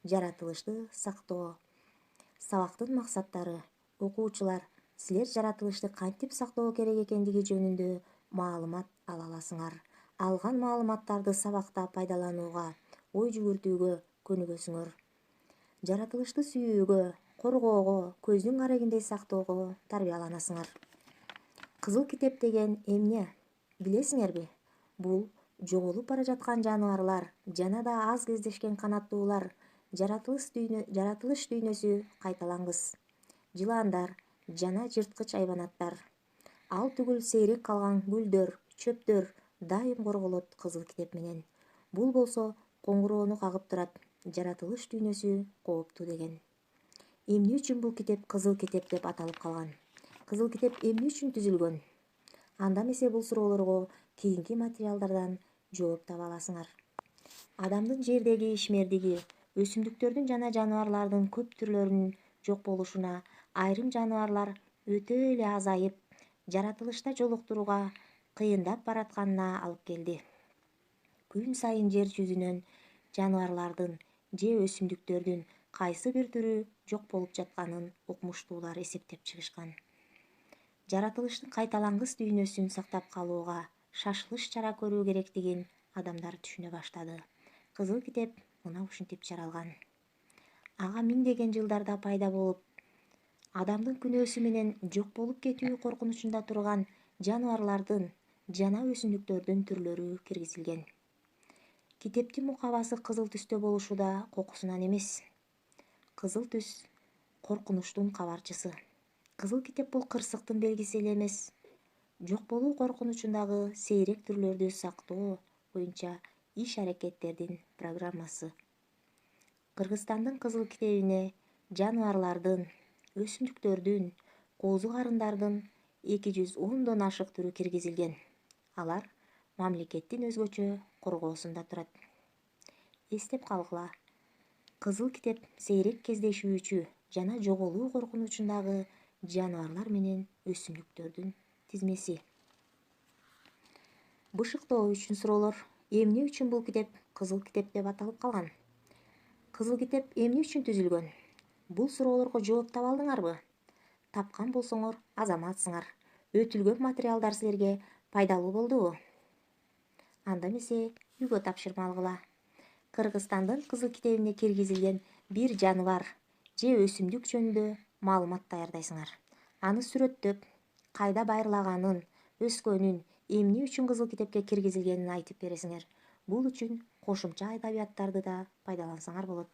жаратылышты сактоо. Сабактын максаттары. Окуучулар, силер жаратылышты кантип сактоо керек экендиги жөнүндө маалымат ала аласыңар. Алган маалыматтарды сабакта пайдаланууга, ой жүгүртүүгө көнүгөсүңөр. Жаратылышты сүйүүгө, коргоого, көздүн карегиндей сактоого тарбияланасыңар. Кызыл китеп деген эмне? Билесиңерби? Бул жоголуп бара жаткан жаныбарлар жана да аз кездешкен канаттуулар, жаратылыш дүйнөсү кайталангыс, жыландар жана жырткыч айбанаттар. Ал түгүл сейрек калган гүлдөр, чөптөр дайым корголот кызыл китеп менен. Бул болсо коңгуроону кагып турат, жаратылыш дүйнөсү кооптуу деген. Эмне үчүн бул китеп кызыл китеп деп аталып калган? Кызыл китеп эмне үчүн түзүлгөн? Анда эмесе бул суроолорго кийинки материалдардан жооп таба аласыңар. Адамдын жердеги ишмердиги, өсүмдүктөрдүн жана жаныбарлардын көп түрлөрүнүн жок болушуна, айрым жаныбарлар өтө эле азайып, жаратылышта жолуктурууга кыйындап баратканына алып келди. Күн сайын жер жүзүнөн жаныбарлардын же өсүмдүктөрдүн кайсы бир түрү жок болуп жатканын укмуштуулар эсептеп чыгышкан. Жаратылыштын кайталангыс дүйнөсүн сактап калууга шашылыш чара көрүү керектигин адамдар түшүнө баштады. Кызыл китеп мына ушинтип жаралган. Ага миңдеген жылдарда пайда болуп, адамдын күнөөсү менен жок болуп кетүү коркунучунда турган жаныбарлардын жана өсүмдүктөрдүн түрлөрү киргизилген. Китептин мукабасы кызыл түстө болушу да кокусунан эмес. Кызыл түс коркунучтун кабарчысы. Кызыл китеп бул кырсыктын белгиси эле эмес, жок болуу коркунучундагы сейрек түрлөрдү сактоо боюнча иш-аракеттердин программасы. Кыргызстандын кызыл китебине жаныбарлардын, өсүмдүктөрдүн, коозу карындардын 210дон ашык түрү киргизилген. Алар мамлекеттин өзгөчө коргоосунда турат. Эстеп калгыла. Кызыл китеп сейрек кездешүүчү жана жоголуу коркунучундагы жаныбарлар менен өсүмдүктөрдүн тизмеси. Бышыктоо үчүн суроолор. Эмне үчүн бул китеп кызыл китеп деп аталып калган? Кызыл китеп эмне үчүн түзүлгөн? Бул суроолорго жооп таба алдыңарбы? Тапкан болсоңор азаматсыңар. Өтүлгөн материалдар силерге пайдалуу болдубу? Анда эмесе үйгө тапшырма алгыла. Кыргызстандын кызыл китебине киргизилген бир жаныбар же өсүмдүк жөнүндө маалымат даярдайсыңар. Аны сүрөттөп, кайда байырлаганын, өскөнүн, эмне үчүн кызыл китепке киргизилгенин айтып бересиңер. Бул үчүн кошумча адабияттарды да пайдалансаңар болот.